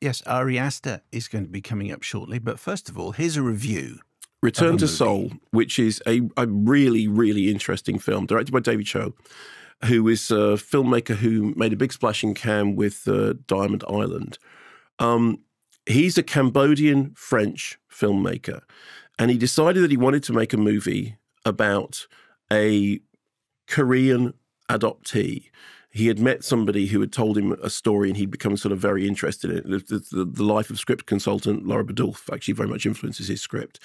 Yes, Ari Aster is going to be coming up shortly. But first of all, here's a review. Return to Seoul, which is a really, really interesting film, directed by David Cho, who is a filmmaker who made a big splash in Cannes with Diamond Island. He's a Cambodian-French filmmaker, and he decided that he wanted to make a movie about a Korean adoptee. He had met somebody who had told him a story, and he'd become sort of very interested in it. The life of script consultant Laura Badulf actually very much influences his script.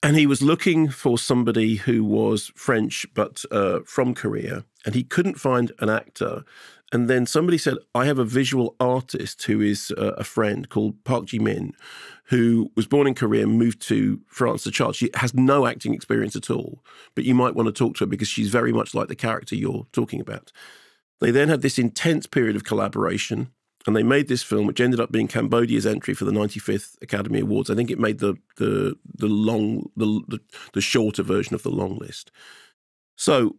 And he was looking for somebody who was French but from Korea, and he couldn't find an actor. And then somebody said, I have a visual artist who is a friend called Park Ji-min, who was born in Korea and moved to France as a child. She has no acting experience at all, but you might want to talk to her because she's very much like the character you're talking about. They then had this intense period of collaboration, and they made this film, which ended up being Cambodia's entry for the 95th Academy Awards. I think it made the shorter version of the long list. So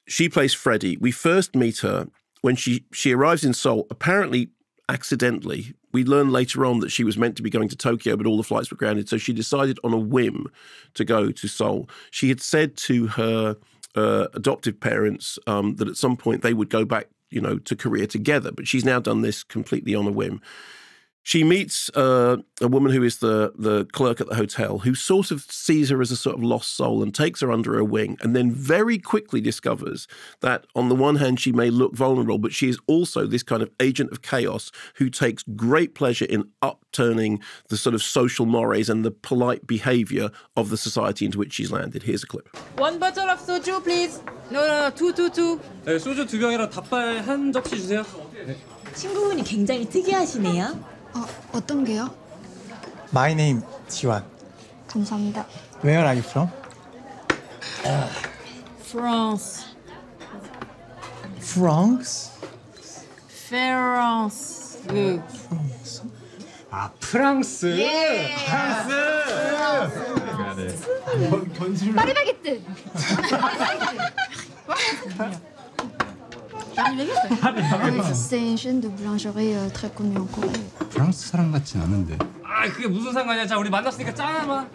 she plays Freddie. We first meet her when she arrives in Seoul, apparently accidentally. We learn later on that she was meant to be going to Tokyo, but all the flights were grounded. So she decided on a whim to go to Seoul. She had said to her adoptive parents that at some point they would go back, to Korea together. But she's now done this completely on a whim. She meets a woman who is the clerk at the hotel, who sort of sees her as a sort of lost soul and takes her under her wing, and then very quickly discovers that on the one hand she may look vulnerable, but she is also this kind of agent of chaos who takes great pleasure in upturning the sort of social mores and the polite behaviour of the society into which she's landed. Here's a clip. One bottle of soju, please. No, two. 네, 소주 2병이랑 닭발 한 접시 주세요. 네. 친구분이 굉장히 특이하시네요. 어떤 게요? My name, 지완. 감사합니다. Where are you from? France. France? France. 아, 프랑스. 프랑스. 파리바게뜨. C'est une chaîne de boulangerie très connue en Corée. 프랑스 사람 같진 않은데. 아, 그게 무슨 상관이야? 자, 우리 만났으니까 짠 한번.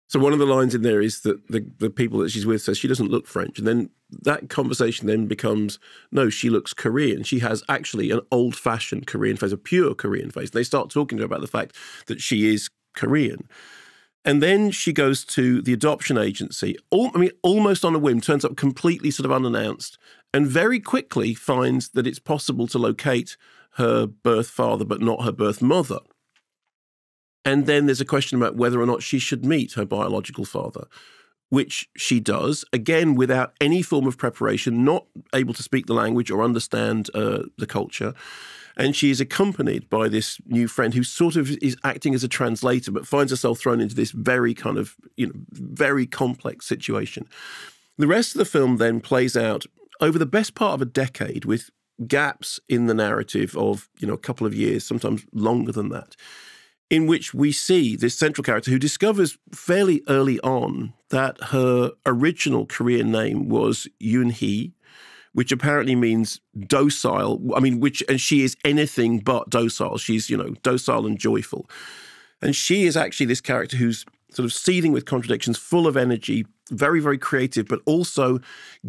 So one of the lines in there is that the people that she's with says she doesn't look French. And then that conversation then becomes, no, she looks Korean. She has actually an old-fashioned Korean face, a pure Korean face. They start talking to her about the fact that she is Korean. And then she goes to the adoption agency, almost on a whim, turns up completely sort of unannounced, and very quickly finds that it's possible to locate her birth father, but not her birth mother. And then there's a question about whether or not she should meet her biological father, which she does, again, without any form of preparation, not able to speak the language or understand the culture. And she is accompanied by this new friend who sort of is acting as a translator, but finds herself thrown into this very kind of, very complex situation. The rest of the film then plays out over the best part of a decade with gaps in the narrative of, a couple of years, sometimes longer than that, in which we see this central character who discovers fairly early on that her original Korean name was Yoon-hee, which apparently means docile. And she is anything but docile. She's, docile and joyful. And she is actually this character who's sort of seething with contradictions, full of energy, very, very creative, but also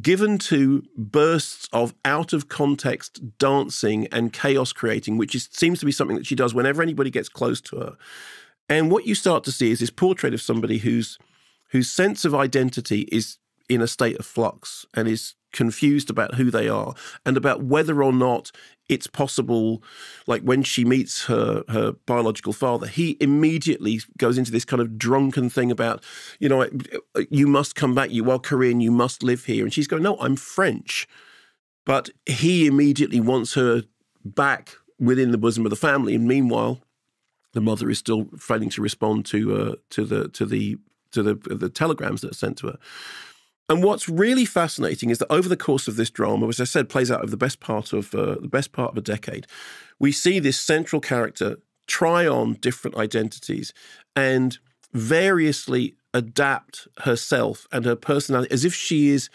given to bursts of out-of-context dancing and chaos creating, which seems to be something that she does whenever anybody gets close to her. And what you start to see is this portrait of somebody whose sense of identity is in a state of flux and is confused about who they are and about whether or not it's possible. Like when she meets her biological father, he immediately goes into this kind of drunken thing about, you must come back, you are Korean, you must live here. And she's going, no, I'm French. But he immediately wants her back within the bosom of the family. And meanwhile, the mother is still failing to respond to the telegrams that are sent to her. And what's really fascinating is that over the course of this drama, which I said plays out over the best part of a decade, we see this central character try on different identities and variously adapt herself and her personality as if she is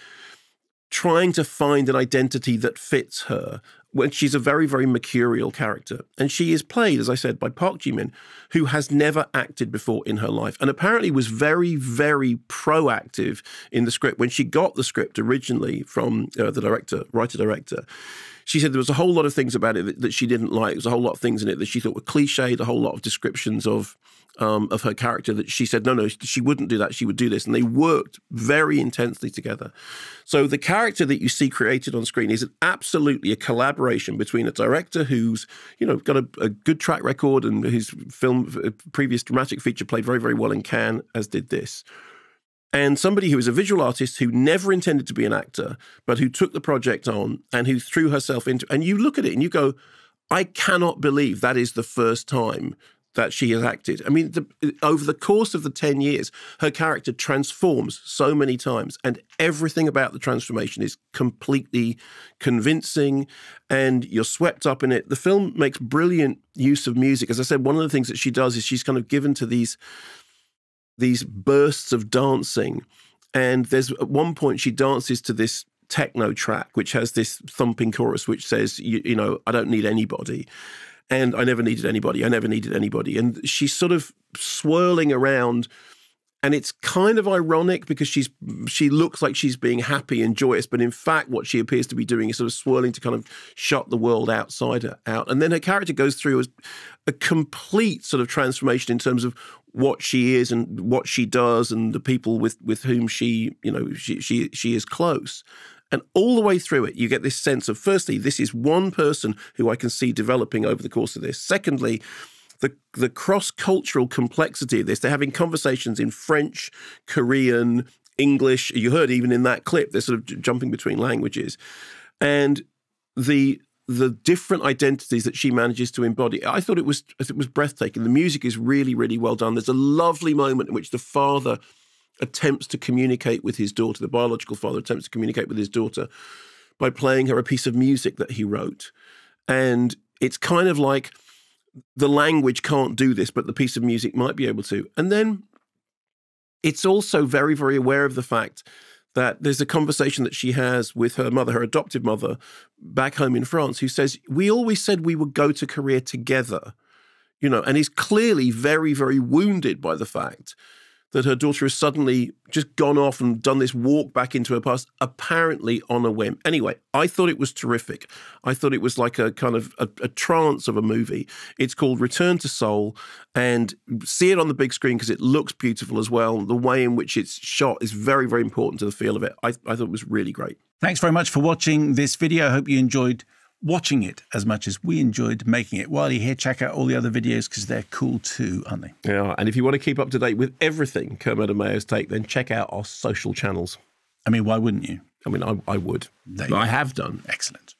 trying to find an identity that fits her when she's a very, very mercurial character. And she is played, as I said, by Park Ji-min, who has never acted before in her life and apparently was very, very proactive in the script. When she got the script originally from the writer-director, she said there was a whole lot of things about it that she didn't like. There was a whole lot of things in it that she thought were cliched, a whole lot of descriptions of her character that she said, no, she wouldn't do that. She would do this. And they worked very intensely together. So the character that you see created on screen is absolutely a collaboration between a director who's, got a good track record and whose previous dramatic feature played very, very well in Cannes, as did this. And somebody who is a visual artist who never intended to be an actor, but who took the project on and who threw herself into, and you look at it and you go, I cannot believe that is the first time that she has acted. I mean, over the course of the 10 years, her character transforms so many times, and everything about the transformation is completely convincing, and you're swept up in it. The film makes brilliant use of music. As I said, one of the things that she does is she's kind of given to these bursts of dancing, and there's at one point she dances to this techno track, which has this thumping chorus, which says, I don't need anybody. And I never needed anybody. I never needed anybody. And she's sort of swirling around, and it's kind of ironic because she looks like she's being happy and joyous, but in fact what she appears to be doing is sort of swirling to kind of shut the world outside her out. And then her character goes through a complete sort of transformation in terms of what she is and what she does and the people with whom she is close. And all the way through it, you get this sense of, firstly, this is one person who I can see developing over the course of this. Secondly, the cross-cultural complexity of this. They're having conversations in French, Korean, English. You heard even in that clip, they're sort of jumping between languages. And the different identities that she manages to embody, I thought it was breathtaking. The music is really, really well done. There's a lovely moment in which the father attempts to communicate with his daughter, the biological father attempts to communicate with his daughter by playing her a piece of music that he wrote. And it's kind of like the language can't do this, but the piece of music might be able to. And then it's also very, very aware of the fact that there's a conversation that she has with her mother, her adoptive mother, back home in France, who says, we always said we would go to Korea together, and is clearly very, very wounded by the fact that her daughter has suddenly just gone off and done this walk back into her past, apparently on a whim. Anyway, I thought it was terrific. I thought it was like a kind of a trance of a movie. It's called Return to Seoul, and see it on the big screen because it looks beautiful as well. The way in which it's shot is very, very important to the feel of it. I thought it was really great. Thanks very much for watching this video. I hope you enjoyed watching it as much as we enjoyed making it. While you're here, check out all the other videos because they're cool too, aren't they? Yeah, and if you want to keep up to date with everything Kermode and Mayo's take, then check out our social channels. I mean, why wouldn't you? I mean, I would. I have done. Excellent.